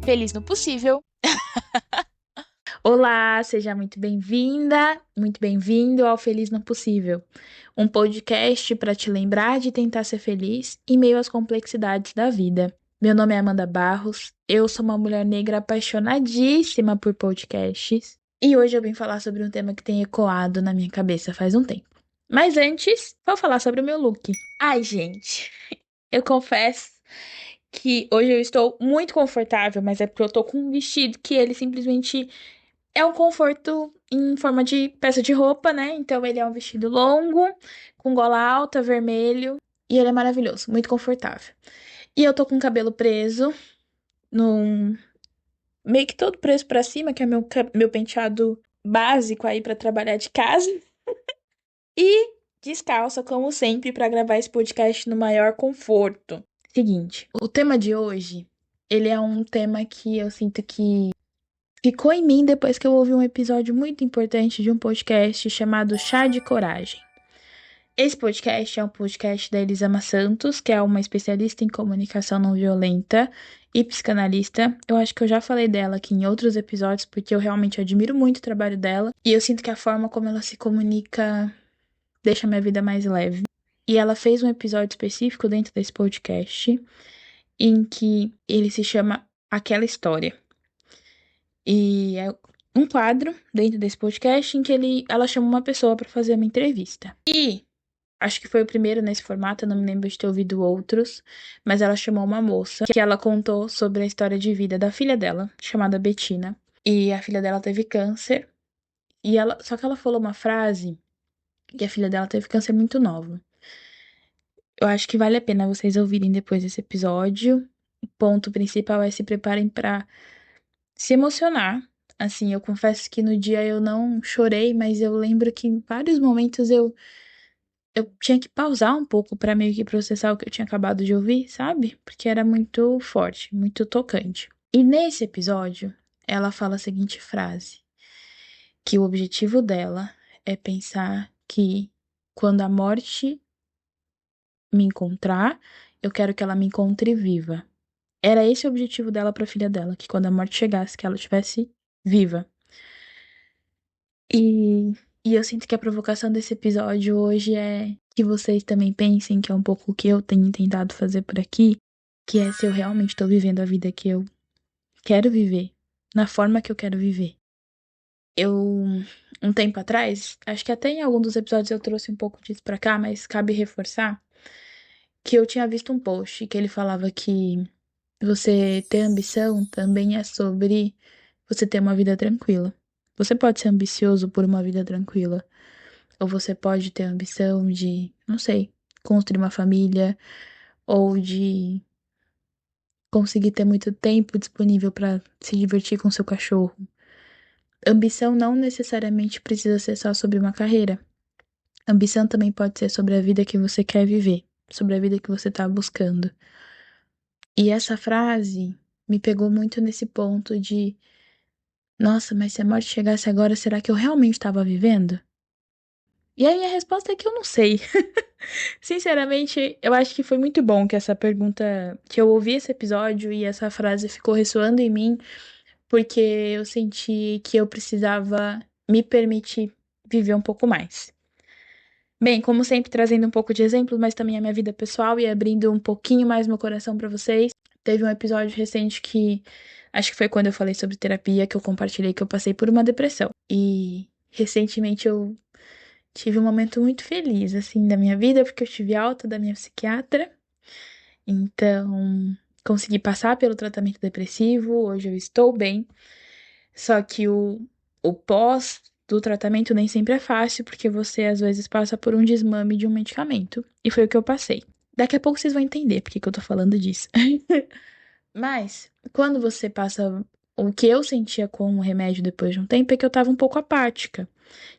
Feliz no possível. Olá, seja muito bem-vinda, muito bem-vindo ao Feliz no Possível, um podcast para te lembrar de tentar ser feliz em meio às complexidades da vida. Meu nome é Amanda Barros, eu sou uma mulher negra apaixonadíssima por podcasts e hoje eu vim falar sobre um tema que tem ecoado na minha cabeça faz um tempo. Mas antes, vou falar sobre o meu look. Ai, gente, eu confesso que hoje eu estou muito confortável, mas é porque eu tô com um vestido que ele simplesmente é um conforto em forma de peça de roupa, né? Então ele é um vestido longo, com gola alta, vermelho, e ele é maravilhoso, muito confortável. E eu tô com o cabelo preso, num meio que todo preso pra cima, que é meu penteado básico aí pra trabalhar de casa, e descalça como sempre pra gravar esse podcast no maior conforto. Seguinte, o tema de hoje, ele é um tema que eu sinto que ficou em mim depois que eu ouvi um episódio muito importante de um podcast chamado Chá de Coragem. Esse podcast é um podcast da Elisama Santos, que é uma especialista em comunicação não violenta e psicanalista. Eu acho que eu já falei dela aqui em outros episódios, porque eu realmente admiro muito o trabalho dela. E eu sinto que a forma como ela se comunica deixa minha vida mais leve. E ela fez um episódio específico dentro desse podcast, em que ele se chama Aquela História. E é um quadro dentro desse podcast em que ela chama uma pessoa para fazer uma entrevista. E acho que foi o primeiro nesse formato, eu não me lembro de ter ouvido outros, mas ela chamou uma moça que ela contou sobre a história de vida da filha dela, chamada Betina. E a filha dela teve câncer, só que ela falou uma frase que a filha dela teve câncer muito nova. Eu acho que vale a pena vocês ouvirem depois desse episódio. O ponto principal é se preparem para se emocionar. Assim, eu confesso que no dia eu não chorei, mas eu lembro que em vários momentos eu tinha que pausar um pouco pra meio que processar o que eu tinha acabado de ouvir, sabe? Porque era muito forte, muito tocante. E nesse episódio, ela fala a seguinte frase: que o objetivo dela é pensar que quando a morte me encontrar, eu quero que ela me encontre viva. Era esse o objetivo dela pra filha dela, que quando a morte chegasse, que ela estivesse viva. E, e eu sinto que a provocação desse episódio hoje é que vocês também pensem que é um pouco o que eu tenho tentado fazer por aqui, que é se eu realmente tô vivendo a vida que eu quero viver, na forma que eu quero viver. Eu, um tempo atrás, acho que até em algum dos episódios eu trouxe um pouco disso pra cá, mas cabe reforçar que eu tinha visto um post que ele falava que você ter ambição também é sobre você ter uma vida tranquila. Você pode ser ambicioso por uma vida tranquila. Ou você pode ter a ambição de, não sei, construir uma família, ou de conseguir ter muito tempo disponível para se divertir com seu cachorro. Ambição não necessariamente precisa ser só sobre uma carreira. Ambição também pode ser sobre a vida que você quer viver, sobre a vida que você está buscando. E essa frase me pegou muito nesse ponto de, nossa, mas se a morte chegasse agora, será que eu realmente estava vivendo? E aí a resposta é que eu não sei. Sinceramente, eu acho que foi muito bom que essa pergunta, que eu ouvi esse episódio e essa frase ficou ressoando em mim, porque eu senti que eu precisava me permitir viver um pouco mais. Bem, como sempre, trazendo um pouco de exemplo, mas também a minha vida pessoal e abrindo um pouquinho mais meu coração pra vocês. Teve um episódio recente que acho que foi quando eu falei sobre terapia que eu compartilhei que eu passei por uma depressão. E recentemente eu tive um momento muito feliz, assim, da minha vida, porque eu tive alta da minha psiquiatra. Então, consegui passar pelo tratamento depressivo, hoje eu estou bem. Só que o pós do tratamento nem sempre é fácil, porque você às vezes passa por um desmame de um medicamento. E foi o que eu passei. Daqui a pouco vocês vão entender porque que eu tô falando disso. Mas, quando você passa. O que eu sentia com o remédio depois de um tempo é que eu tava um pouco apática.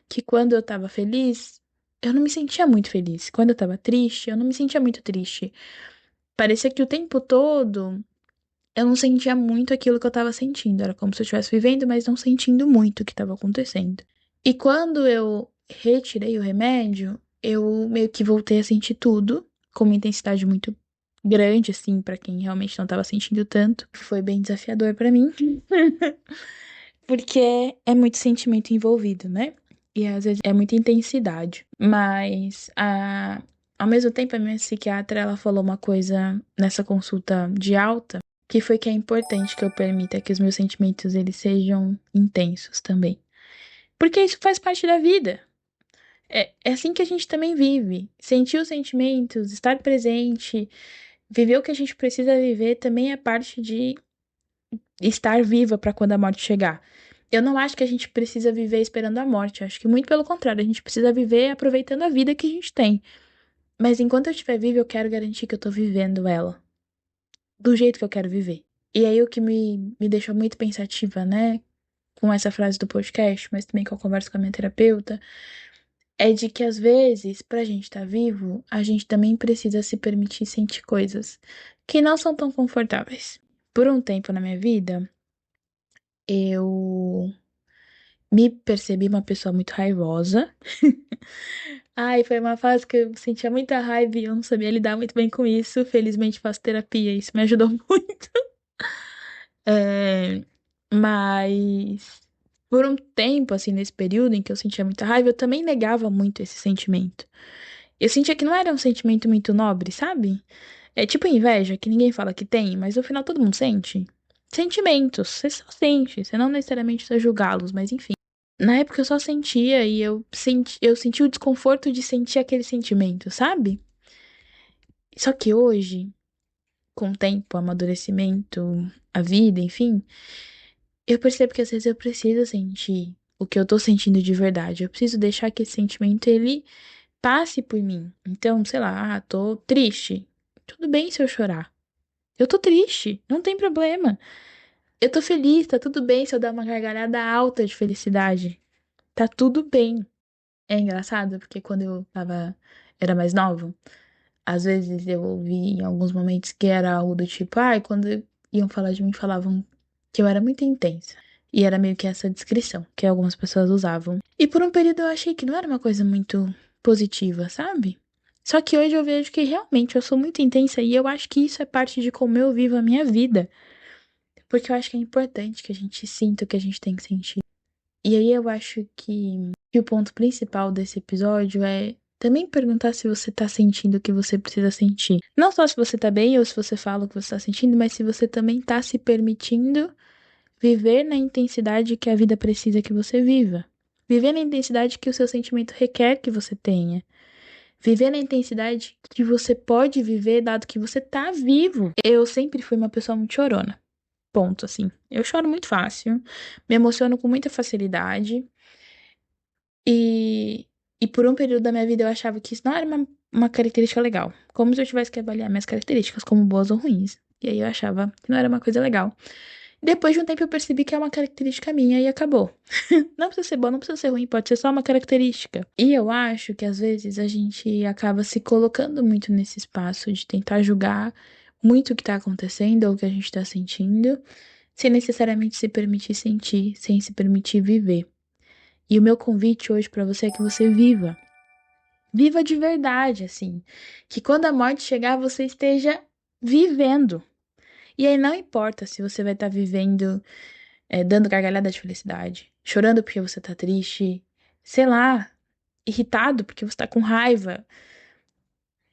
Que quando eu tava feliz, eu não me sentia muito feliz. Quando eu tava triste, eu não me sentia muito triste. Parecia que o tempo todo eu não sentia muito aquilo que eu tava sentindo. Era como se eu estivesse vivendo, mas não sentindo muito o que tava acontecendo. E quando eu retirei o remédio, eu meio que voltei a sentir tudo com uma intensidade muito grande, assim, pra quem realmente não tava sentindo tanto. Foi bem desafiador pra mim. Porque é muito sentimento envolvido, né? E às vezes é muita intensidade. Mas ao mesmo tempo, a minha psiquiatra ela falou uma coisa nessa consulta de alta, que foi que é importante que eu permita que os meus sentimentos eles sejam intensos também. Porque isso faz parte da vida. É assim que a gente também vive. Sentir os sentimentos, estar presente, viver o que a gente precisa viver também é parte de estar viva para quando a morte chegar. Eu não acho que a gente precisa viver esperando a morte. Acho que muito pelo contrário, a gente precisa viver aproveitando a vida que a gente tem. Mas enquanto eu estiver viva, eu quero garantir que eu tô vivendo ela do jeito que eu quero viver. E aí o que me deixou muito pensativa, né, com essa frase do podcast, mas também que eu converso com a minha terapeuta, é de que às vezes, pra gente estar vivo, a gente também precisa se permitir sentir coisas que não são tão confortáveis. Por um tempo na minha vida, eu me percebi uma pessoa muito raivosa. Ai, foi uma fase que eu sentia muita raiva e eu não sabia lidar muito bem com isso. Felizmente faço terapia, isso me ajudou muito. É, mas por um tempo, assim, nesse período em que eu sentia muita raiva, eu também negava muito esse sentimento. Eu sentia que não era um sentimento muito nobre, sabe? É tipo inveja, que ninguém fala que tem, mas no final todo mundo sente. Sentimentos, você só sente, você não necessariamente precisa julgá-los, mas enfim. Na época eu só sentia e eu senti o desconforto de sentir aquele sentimento, sabe? Só que hoje, com o tempo, o amadurecimento, a vida, enfim, eu percebo que às vezes eu preciso sentir o que eu tô sentindo de verdade. Eu preciso deixar que esse sentimento ele passe por mim. Então, sei lá, tô triste. Tudo bem se eu chorar. Eu tô triste, não tem problema. Eu tô feliz, tá tudo bem se eu dar uma gargalhada alta de felicidade. Tá tudo bem. É engraçado porque quando era mais nova, às vezes eu ouvi em alguns momentos que era algo do tipo, ai, quando iam falar de mim, falavam que eu era muito intensa. E era meio que essa descrição que algumas pessoas usavam. E por um período eu achei que não era uma coisa muito positiva, sabe? Só que hoje eu vejo que realmente eu sou muito intensa e eu acho que isso é parte de como eu vivo a minha vida. Porque eu acho que é importante que a gente sinta o que a gente tem que sentir. E aí eu acho que o ponto principal desse episódio é também perguntar se você tá sentindo o que você precisa sentir. Não só se você tá bem ou se você fala o que você tá sentindo, mas se você também tá se permitindo viver na intensidade que a vida precisa que você viva. Viver na intensidade que o seu sentimento requer que você tenha. Viver na intensidade que você pode viver dado que você tá vivo. Eu sempre fui uma pessoa muito chorona. Ponto, assim. Eu choro muito fácil, me emociono com muita facilidade. E, e por um período da minha vida eu achava que isso não era uma característica legal. Como se eu tivesse que avaliar minhas características como boas ou ruins. E aí eu achava que não era uma coisa legal. Depois de um tempo eu percebi que é uma característica minha e acabou. Não precisa ser bom, não precisa ser ruim, pode ser só uma característica. E eu acho que às vezes a gente acaba se colocando muito nesse espaço de tentar julgar muito o que tá acontecendo ou o que a gente tá sentindo, sem necessariamente se permitir sentir, sem se permitir viver. E o meu convite hoje pra você é que você viva. Viva de verdade, assim. Que quando a morte chegar, você esteja vivendo. E aí não importa se você vai estar vivendo, dando gargalhada de felicidade, chorando porque você tá triste, sei lá, irritado porque você tá com raiva,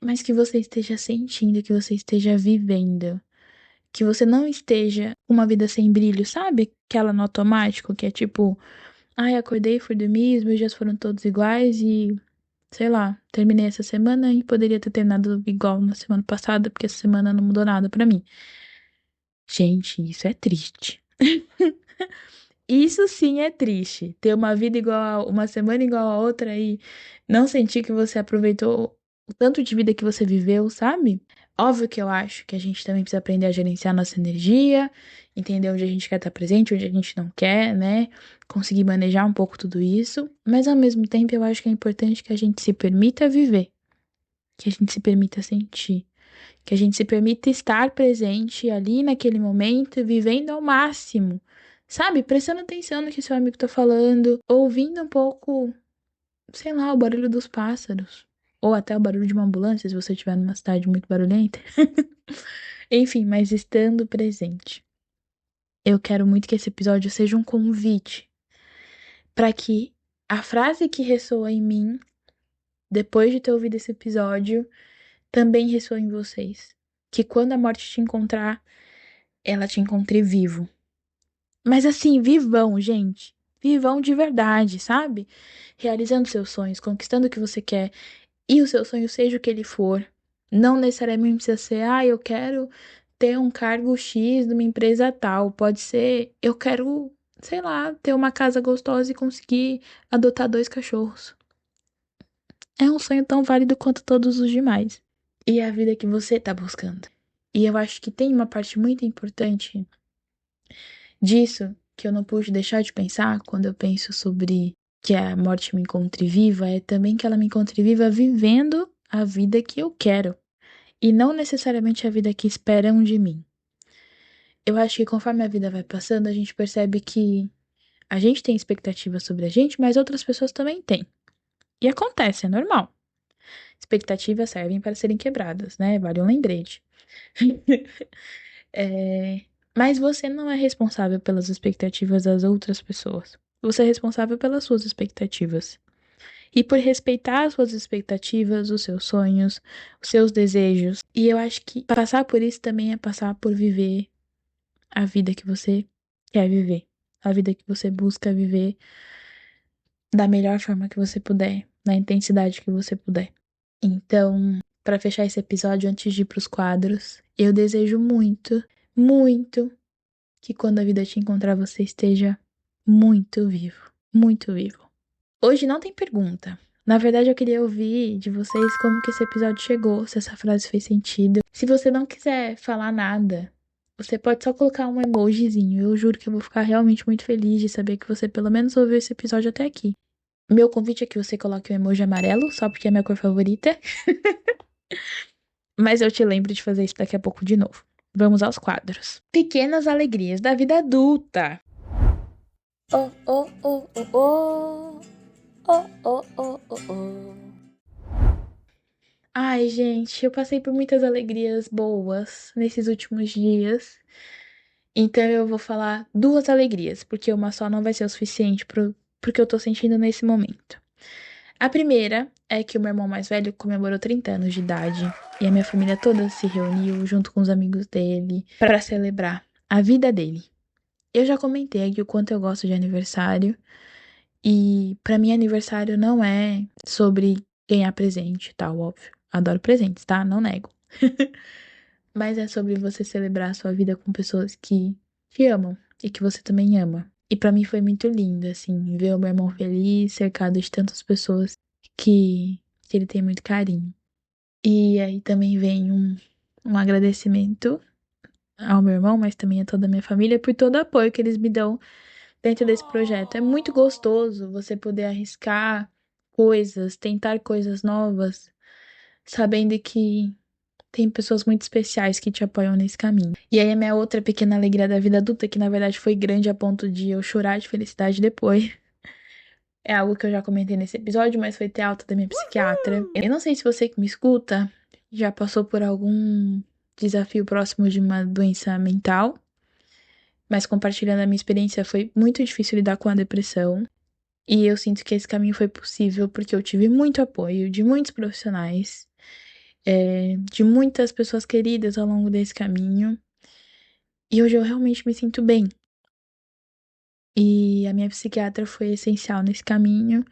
mas que você esteja sentindo, que você esteja vivendo. Que você não esteja com uma vida sem brilho, sabe? Aquela no automático, que é tipo, ai, acordei, fui dormir, os meus dias foram todos iguais e, sei lá, terminei essa semana e poderia ter terminado igual na semana passada, porque essa semana não mudou nada pra mim. Gente, isso é triste. Isso sim é triste. Ter uma vida igual, uma semana igual a outra e não sentir que você aproveitou o tanto de vida que você viveu, sabe? Óbvio que eu acho que a gente também precisa aprender a gerenciar nossa energia, entender onde a gente quer estar presente, onde a gente não quer, né? Conseguir manejar um pouco tudo isso. Mas ao mesmo tempo eu acho que é importante que a gente se permita viver, que a gente se permita sentir, que a gente se permita estar presente ali naquele momento, vivendo ao máximo. Sabe? Prestando atenção no que seu amigo tá falando, ouvindo um pouco, sei lá, o barulho dos pássaros. ou até o barulho de uma ambulância, se você estiver numa cidade muito barulhenta. Enfim, mas estando presente. Eu quero muito que esse episódio seja um convite para que a frase que ressoa em mim, depois de ter ouvido esse episódio, também ressoa em vocês. Que quando a morte te encontrar, ela te encontre vivo. Mas assim, vivão, gente. Vivão de verdade, sabe? Realizando seus sonhos, conquistando o que você quer. E o seu sonho, seja o que ele for. Não necessariamente precisa ser, eu quero ter um cargo X numa empresa tal. Pode ser, eu quero, sei lá, ter uma casa gostosa e conseguir adotar 2 cachorros. É um sonho tão válido quanto todos os demais. E é a vida que você tá buscando. E eu acho que tem uma parte muito importante disso que eu não pude deixar de pensar quando eu penso sobre que a morte me encontre viva, é também que ela me encontre viva vivendo a vida que eu quero e não necessariamente a vida que esperam de mim. Eu acho que conforme a vida vai passando, a gente percebe que a gente tem expectativas sobre a gente, mas outras pessoas também têm. E acontece, é normal. Expectativas servem para serem quebradas, né? Vale um lembrete. É, mas você não é responsável pelas expectativas das outras pessoas. Você é responsável pelas suas expectativas. E por respeitar as suas expectativas, os seus sonhos, os seus desejos. E eu acho que passar por isso também é passar por viver a vida que você quer viver. A vida que você busca viver da melhor forma que você puder, na intensidade que você puder. Então, para fechar esse episódio, antes de ir pros quadros, eu desejo muito, muito que quando a vida te encontrar você esteja muito vivo, muito vivo. Hoje não tem pergunta. Na verdade, eu queria ouvir de vocês como que esse episódio chegou, se essa frase fez sentido. Se você não quiser falar nada, você pode só colocar um emojizinho. Eu juro que eu vou ficar realmente muito feliz de saber que você pelo menos ouviu esse episódio até aqui. Meu convite é que você coloque um emoji amarelo, só porque é minha cor favorita. Mas eu te lembro de fazer isso daqui a pouco de novo. Vamos aos quadros. Pequenas alegrias da vida adulta. Oh, oh, oh, oh, oh. Oh, oh, oh, oh, oh. Ai, gente, eu passei por muitas alegrias boas nesses últimos dias. Então eu vou falar 2 alegrias, porque uma só não vai ser o suficiente pro que eu tô sentindo nesse momento. A primeira é que o meu irmão mais velho comemorou 30 anos de idade e a minha família toda se reuniu junto com os amigos dele para celebrar a vida dele. Eu já comentei aqui o quanto eu gosto de aniversário e pra mim aniversário não é sobre ganhar presente e tal, óbvio. Adoro presentes, tá? Não nego. Mas é sobre você celebrar a sua vida com pessoas que te amam e que você também ama. E pra mim foi muito lindo, assim, ver o meu irmão feliz, cercado de tantas pessoas que ele tem muito carinho. E aí também vem um agradecimento ao meu irmão, mas também a toda a minha família por todo o apoio que eles me dão dentro desse projeto. É muito gostoso você poder arriscar coisas, tentar coisas novas, sabendo que tem pessoas muito especiais que te apoiam nesse caminho. E aí a minha outra pequena alegria da vida adulta, que na verdade foi grande a ponto de eu chorar de felicidade depois. É algo que eu já comentei nesse episódio, mas foi ter alta da minha psiquiatra. Eu não sei se você que me escuta já passou por algum desafio próximo de uma doença mental, mas compartilhando a minha experiência, foi muito difícil lidar com a depressão. E eu sinto que esse caminho foi possível porque eu tive muito apoio de muitos profissionais, de muitas pessoas queridas ao longo desse caminho. E hoje eu realmente me sinto bem. E a minha psiquiatra foi essencial nesse caminho.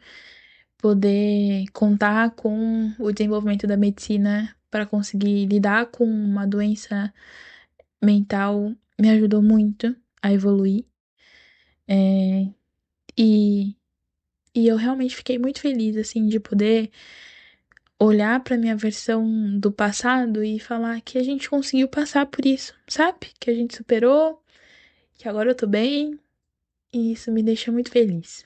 Poder contar com o desenvolvimento da medicina para conseguir lidar com uma doença mental me ajudou muito a evoluir. É, e, e eu realmente fiquei muito feliz, assim, de poder olhar para minha versão do passado e falar que a gente conseguiu passar por isso, sabe? Que a gente superou, que agora eu tô bem, e isso me deixa muito feliz.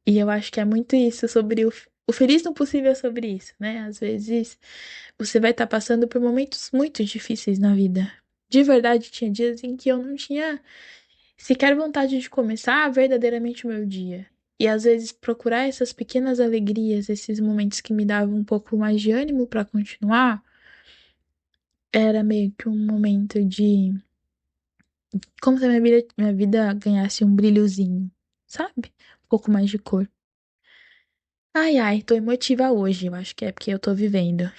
E eu acho que é muito isso sobre o feliz no possível é sobre isso, né? Às vezes você vai estar passando por momentos muito difíceis na vida. De verdade, tinha dias em que eu não tinha sequer vontade de começar verdadeiramente o meu dia. E às vezes procurar essas pequenas alegrias, esses momentos que me davam um pouco mais de ânimo pra continuar, era meio que um momento de como se a minha vida ganhasse um brilhozinho, sabe? Um pouco mais de cor. Ai, ai, tô emotiva hoje. Eu acho que é porque eu tô vivendo.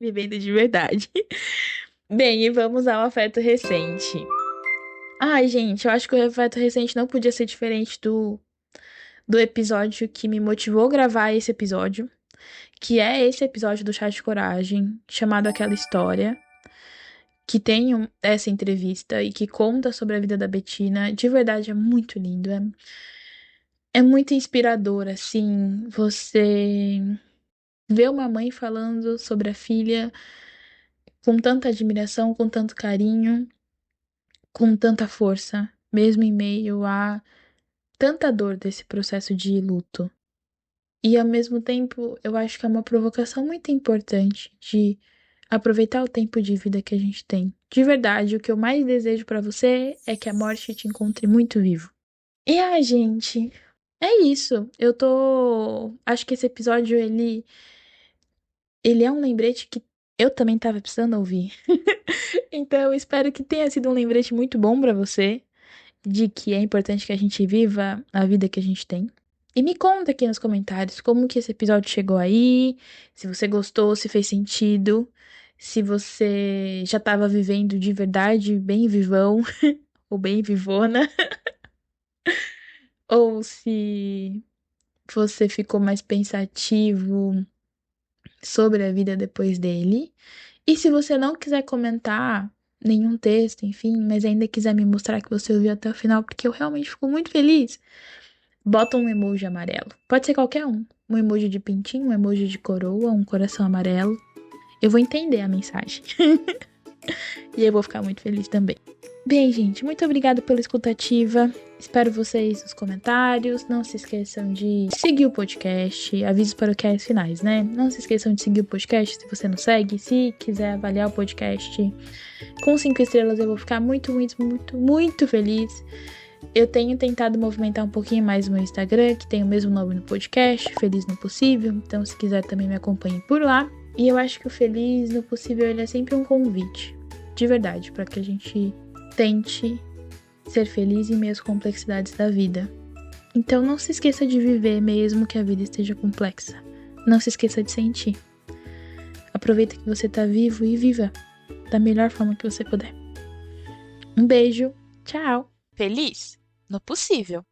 Vivendo de verdade. Bem, e vamos ao afeto recente. Ai, gente, eu acho que o afeto recente não podia ser diferente do episódio que me motivou a gravar esse episódio, que é esse episódio do Chá de Coragem, chamado Aquela História, que tem essa entrevista e que conta sobre a vida da Betina. De verdade, é muito lindo. É muito inspirador, assim, você ver uma mãe falando sobre a filha com tanta admiração, com tanto carinho, com tanta força, mesmo em meio a tanta dor desse processo de luto. E ao mesmo tempo, eu acho que é uma provocação muito importante de aproveitar o tempo de vida que a gente tem. De verdade, o que eu mais desejo pra você é que a morte te encontre muito vivo. E ai, gente, é isso. Acho que esse episódio ele é um lembrete que eu também tava precisando ouvir. Então, eu espero que tenha sido um lembrete muito bom pra você de que é importante que a gente viva a vida que a gente tem. E me conta aqui nos comentários como que esse episódio chegou aí, se você gostou, se fez sentido, se você já estava vivendo de verdade, bem vivão ou bem vivona, ou se você ficou mais pensativo sobre a vida depois dele. E se você não quiser comentar nenhum texto, enfim, mas ainda quiser me mostrar que você ouviu até o final, porque eu realmente fico muito feliz, bota um emoji amarelo. Pode ser qualquer um. Um emoji de pintinho, um emoji de coroa, um coração amarelo. Eu vou entender a mensagem. E eu vou ficar muito feliz também. Bem, gente, muito obrigada pela escutativa. Espero vocês nos comentários. Não se esqueçam de seguir o podcast. Avisos paroquiais finais, né? Não se esqueçam de seguir o podcast se você não segue. Se quiser avaliar o podcast com 5 estrelas, eu vou ficar muito, muito, muito, muito feliz. Eu tenho tentado movimentar um pouquinho mais o meu Instagram, que tem o mesmo nome no podcast, Feliz no Possível. Então, se quiser, também me acompanhe por lá. E eu acho que o Feliz no Possível, ele é sempre um convite, de verdade, para que a gente tente ser feliz em meio às complexidades da vida. Então, não se esqueça de viver mesmo que a vida esteja complexa. Não se esqueça de sentir. Aproveita que você tá vivo e viva da melhor forma que você puder. Um beijo, tchau! Feliz no possível.